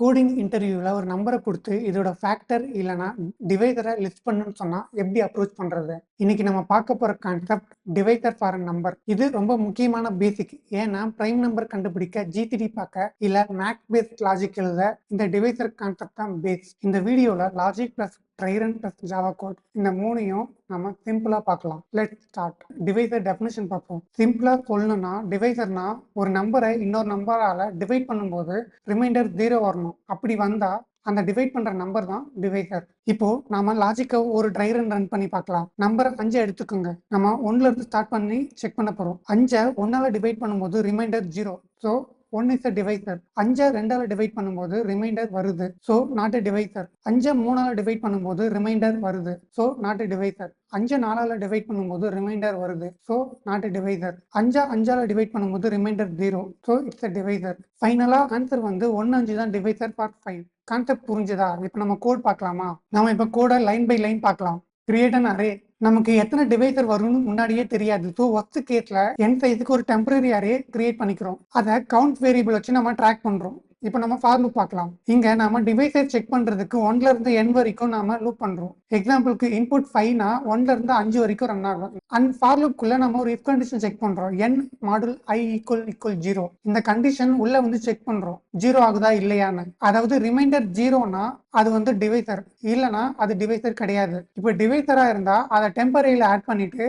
Coding இன்டர்வியூல ஒரு நம்பர குடுத்து, இதோட ஃபேக்டர் இல்லன்னா டிவைசர லிஸ்ட் பண்ணுன்னு சொன்னா, எப்படி அப்ரோச் பண்றது? இன்னைக்கு நம்ம பார்க்க போற concept divisor for a number. இது ரொம்ப முக்கியமான பேசிக். ஏன்னா, பிரைம் நம்பர் கண்டுபிடிக்க, ஜிசிடி பார்க்க, இல்ல மேக்ஸ் பேஸ்ட் லாஜிக் எழுத இந்த டிவைசர் கான்செப்ட் தான் பேஸ். இந்த வீடியோல logic plus dry run plus Java code இந்த மூணையும் நம்ம சிம்பிளா பார்க்கலாம். Let's start. டிவைசர் டெஃபினிஷன் பார்ப்போம். சிம்பிளா சொல்லணும்னா, டிவைசர்னா ஒரு நம்பரை இன்னொரு நம்பரால டிவைட் பண்ணும்போது ரிமைண்டர் 0 வரணும். அப்படி வந்தா அந்த டிவைட் பண்ற நம்பர் தான் டிவைசர். இப்போ நாம லாஜிக்க ஒரு ட்ரை ரன் பண்ணி பார்க்கலாம். நம்பர் 5 எடுத்துக்கோங்க. நம்ம 1ல இருந்து ஸ்டார்ட் பண்ணி செக் பண்ண போறோம். 5 1ஆல டிவைட் பண்ணும்போது remainder 0. So 1 is a divisor. 5 2ஆல டிவைட் பண்ணும்போது ரிமைண்டர் வருது. So not a divisor. 5 3ஆல டிவைட் பண்ணும்போது ரிமைண்டர் வருது. So not a divisor. 5 4ஆல டிவைட் பண்ணும்போது ரிமைண்டர் வருது. So not a divisor. 5 5ஆல டிவைட் பண்ணும்போது remainder 0. So it's a divisor. ஃபைனலா ஆன்சர் வந்து 1 5 தான் டிவைசர் ஃபார் 5. கான்செப்ட் புரிஞ்சுதா? இப்போ நம்ம கோட் பார்க்கலாமா? நம்ம இப்போ கோட லைன் பை லைன் பார்க்கலாம். Create an array. நமக்கு எத்தனை டிவைசர் வரும்னு முன்னாடியே தெரியாது. ஸோ ஒர்ஸ்ட் கேஸ்ல n சைஸுக்கு ஒரு டெம்பரரி அரே கிரியேட் பண்ணிக்கிறோம். அதை கவுண்ட் வேரியபிள் வச்சு நம்ம ட்ராக் பண்றோம். இப்போ நம்ம ஃபார் லூப் பார்க்கலாம். இங்க நம்ம டிவைசர் செக் பண்றதுக்கு 1ல இருந்து n வரைக்கும் நாம லூப் பண்றோம். எக்ஸாம்பிளுக்கு இன்புட் 5னா 1ல இருந்து 5 வரைக்கும் ரன் ஆகும். அண்ட் ஃபார் லூப்குள்ள நம்ம ஒரு இஃப் கண்டிஷன் செக் பண்றோம். n module i equal 0. இந்த கண்டிஷன் உள்ள வந்து செக் பண்றோம் 0 ஆகுதா இல்லையான்னு. அதாவது ரிமைண்டர் 0னா அது வந்து டிவைசர், இல்லனா அது டிவைசர் கிடையாது. இப்போ டிவைசரா இருந்தா அதை டெம்பரரியில ஆட் பண்ணிட்டு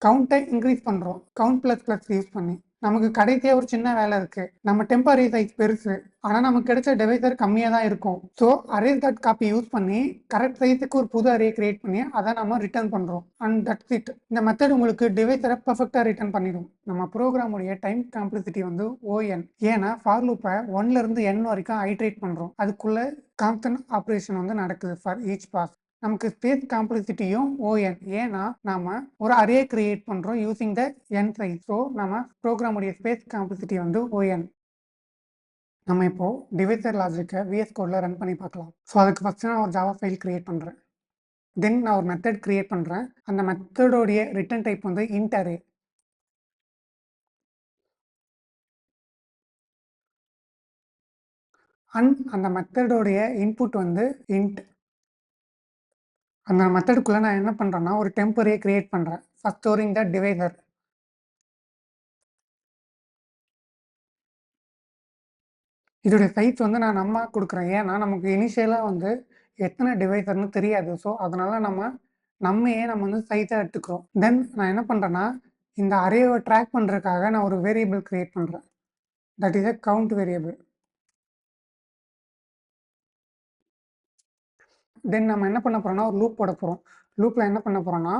கவுண்டை இன்க்ரீஸ் பண்றோம். கவுண்ட் பிளஸ் பிளஸ் யூஸ் பண்ணி. நமக்கு கடைசியா ஒரு சின்ன வேலை இருக்கு. நம்ம டெம்பரரி சைஸ் பெருசு, ஆனா நமக்கு கிடைச்ச டிவைசர் கம்மியா தான் இருக்கும். So arrays dot copy use பண்ணி கரெக்ட் சைஸுக்கு ஒரு புது அரே கிரியேட் பண்ணி அதை நம்ம ரிட்டர்ன் பண்றோம். And that's it. இந்த மெத்தட் உங்களுக்கு டிவைசரை பர்ஃபெக்டா ரிட்டர்ன் பண்ணிடும். நம்ம ப்ரோக்ராமுடைய டைம் காம்ப்ளெக்சிட்டி வந்து ON. ஏன்னா ஃபார் லூப்பை 1ல இருந்து n வரைக்கும் ஐட்ரேட் பண்றோம். அதுக்குள்ள கான்ஸ்டன்ட் ஆப்ரேஷன் வந்து நடக்குது ஃபார் ஈச் பாஸ். நமக்கு ஸ்பேஸ் காம்ப்ளெக்சிட்டியும் ON. ஏன்னா நாம ஒரு அரே கிரியேட் பண்றோம் using the n size. So நம்ம ப்ரோக்ராமுடைய ஸ்பேஸ் காம்ப்ளெக்சிட்டி வந்து ON. நம்ம இப்போ டிவைசர் லாஜிக்கை VS கோட்ல ரன் பண்ணி பார்க்கலாம். ஸோ அதுக்கு ஃபர்ஸ்ட் நான் ஒரு ஜாவா ஃபைல் கிரியேட் பண்றேன். தென் நான் ஒரு மெத்தட் கிரியேட் பண்றேன். அந்த மெத்தடோடைய ரிட்டர்ன் டைப் வந்து இன்ட் அரே. அண்ட் அந்த மெத்தடோடைய இன்புட் வந்து இன்ட். அந்த மெத்தடுக்குள்ள நான் என்ன பண்றேன்னா ஒரு டெம்பரரியை கிரியேட் பண்றேன் ஃபார் ஸ்டோரிங் த டிவைசர். இதோடைய சைஸ் வந்து நான் நம்ம கொடுக்குறேன். ஏன்னா நமக்கு இனிஷியலாக வந்து எத்தனை டிவைசர்னு தெரியாது. ஸோ அதனால நம்மையே நம்ம வந்து சைஸாக எடுத்துக்கிறோம். தென் நான் என்ன பண்ணுறேன்னா இந்த அரேவை ட்ராக் பண்ணுறதுக்காக நான் ஒரு வேரியபிள் கிரியேட் பண்ணுறேன். That is a count variable. Then நம்ம என்ன பண்ண போகிறோம்னா ஒரு லூப் போட போகிறோம். லூப்பில் என்ன பண்ண போகிறோம்னா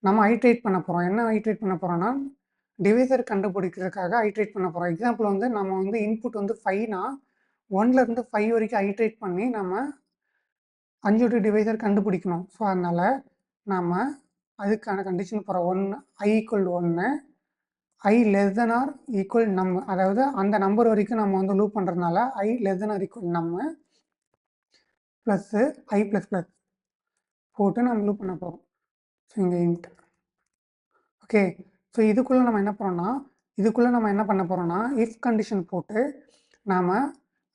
நம்ம ஐட்ரேட் பண்ண போகிறோம். என்ன ஐட்ரேட் பண்ண போகிறோம்னா டிவைசர் கண்டுபிடிக்கிறதுக்காக ஐட்ரேட் பண்ண போகிறோம். எக்ஸாம்பிள் வந்து நம்ம வந்து இன்புட் வந்து 5னா 1ல இருந்து 5 வரைக்கும் ஐட்ரேட் பண்ணி நம்ம 5 டிவைசர் கண்டுபிடிக்கணும். ஸோ அதனால் நாம் அதுக்கான கண்டிஷன் போகிறோம். i = 1, i <= num. அதாவது அந்த நம்பர் வரைக்கும் நம்ம வந்து லூப் பண்ணுறதுனால i <= num plus i plus plus போட்டு நம்ம லூப் பண்ண போகிறோம். ஸோ இங்கே இன்ட். ஓகே. ஸோ இதுக்குள்ளே நம்ம என்ன பண்ண போகிறோம்னா இஃப் கண்டிஷன் போட்டு நாம்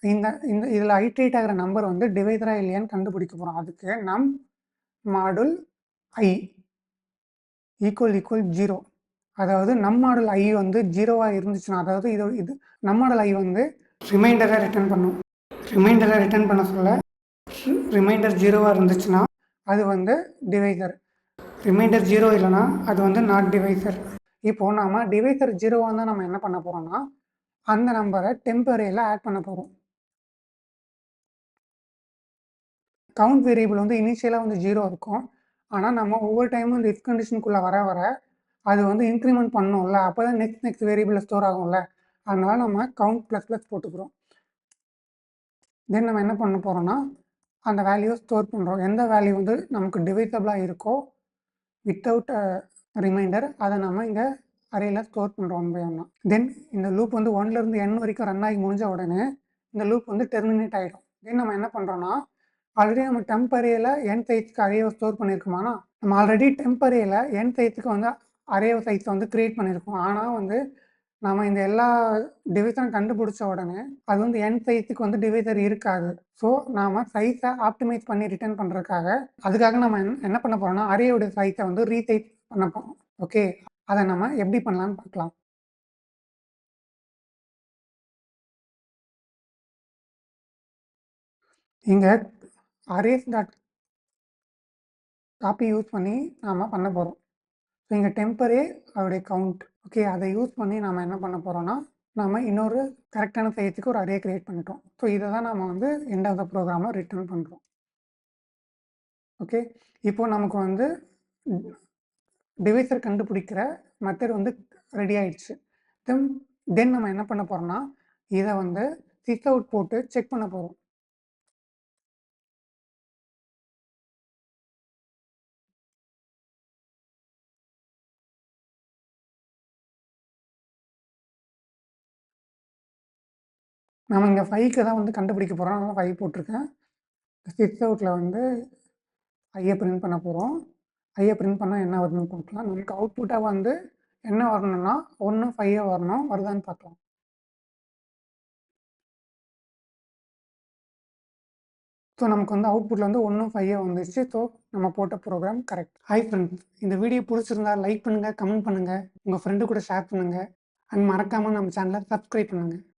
இதில் ஐட்ரேட் ஆகிற நம்பர் வந்து டிவைசரா இல்லையான்னு கண்டுபிடிக்க போகிறோம். அதுக்கு நம் மாடுல் i ஈக்குவல் 0. அதாவது நம் மாடல் i வந்து 0வாக இருந்துச்சுன்னா, அதாவது இது நம் மாடல் i வந்து ரிமைண்டரை ரிட்டர்ன் பண்ணும். ரிமைண்டரை ரிட்டர்ன் பண்ண சொல்ல ரிமைண்டர் 0வாக இருந்துச்சுன்னா அது வந்து டிவைசர். ரிமைண்டர் 0 இல்லைனா அது வந்து நாட் டிவைசர். இப்போது நாம் டிவைசர் 0வாக இருந்தால் நம்ம என்ன பண்ண போகிறோம்னா அந்த நம்பரை டெம்பரரியில் ஆட் பண்ண போகிறோம். கவுண்ட் வேரியபிள் வந்து இனிஷியலாக வந்து 0 இருக்கும். ஆனால் நம்ம ஒவ்வொரு டைமும் இந்த இஃப் கண்டிஷனுக்குள்ளே வர அது வந்து இன்க்ரிமெண்ட் பண்ணணும்ல. அப்போ தான் நெக்ஸ்ட் வேரியபிளில் ஸ்டோர் ஆகும்ல. அதனால நம்ம கவுண்ட் ப்ளஸ் ப்ளஸ் போட்டுக்கிறோம். தென் நம்ம என்ன பண்ண போகிறோம்னா அந்த வேல்யூவை ஸ்டோர் பண்ணுறோம். எந்த வேல்யூ வந்து நமக்கு டிவைசபிளாக இருக்கோ வித்தவுட் ரிமைண்டர் அதை நம்ம இங்கே அரேயில் ஸ்டோர் பண்ணுறோம் 1 by 1. தென் இந்த லூப் வந்து 1ல இருந்து n வரைக்கும் ரன் ஆகி முடிஞ்ச உடனே இந்த லூப் வந்து டெர்மினேட் ஆகிடும். தென் நம்ம என்ன பண்ணுறோன்னா ஆல்ரெடி நம்ம டெம்பரரியில் n சைஸ்க்கு அரேவை ஸ்டோர் பண்ணியிருக்கோமானா நம்ம ஆல்ரெடி டெம்பரரியில் n சைஸுக்கு வந்து அரே சைஸை வந்து கிரியேட் பண்ணியிருக்கோம். ஆனால் வந்து நாம இந்த எல்லா டிவைஸரும் கண்டுபிடிச்ச உடனே அது வந்து n சைஸுக்கு வந்து டிவைசர் இருக்காது. ஸோ நாம சைஸை ஆப்டிமைஸ் பண்ணி ரிட்டர்ன் பண்ணுறதுக்காக அதுக்காக நம்ம என்ன பண்ண போறோம்னா அரேயோட சைஸை வந்து ரீசைஸ் பண்ண போறோம். ஓகே, அதை நம்ம எப்படி பண்ணலாம்னு பார்க்கலாம். இங்க அரேஸ் டாட் காப்பி யூஸ் பண்ணி நாம பண்ண போறோம். ஸோ இங்க டெம்பரே அதோடைய கவுண்ட். ஓகே, அதை யூஸ் பண்ணி நாம என்ன பண்ண போறோம்னா நாம இன்னொரு கரெக்டான சைஸுக்கு ஒரு அரே கிரியேட் பண்ணிட்டோம். ஸோ இதை தான் நம்ம வந்து எண்ட் ஆஃப் த ப்ரோக்ராமில் ரிட்டர்ன் பண்ணுறோம். ஓகே, இப்போ நமக்கு வந்து டிவைஸர் கண்டுபிடிக்கிற மெத்தட் வந்து ரெடி ஆயிடுச்சு. தென் நம்ம என்ன பண்ண போறோம்னா இதை வந்து சிஸ் அவுட் போட்டு செக் பண்ண போறோம். நம்ம இங்கே 5க்கு தான் வந்து கண்டுபிடிக்க போகிறோம். அதனால் 5 போட்டிருக்கேன். சிஸ் அவுட்டில் வந்து ஐயை பிரிண்ட் பண்ண போகிறோம். ஐயை பிரிண்ட் பண்ணால் என்ன வருதுன்னு பார்க்கலாம். நமக்கு அவுட்புட்டாக வந்து என்ன வரணும்னா 1 5 வரணும். வருதான்னு பார்க்கலாம். ஸோ நமக்கு வந்து அவுட்புட்டில் வந்து 1 5 வந்துச்சு. ஸோ நம்ம போட்ட ப்ரோக்ராம் கரெக்ட். ஹாய் ஃப்ரெண்ட்ஸ், இந்த வீடியோ பிடிச்சிருந்தா லைக் பண்ணுங்கள், கமெண்ட் பண்ணுங்கள், உங்கள் ஃப்ரெண்டு கூட ஷேர் பண்ணுங்கள், அண்ட் மறக்காமல் நம்ம சேனலை சப்ஸ்கிரைப் பண்ணுங்கள்.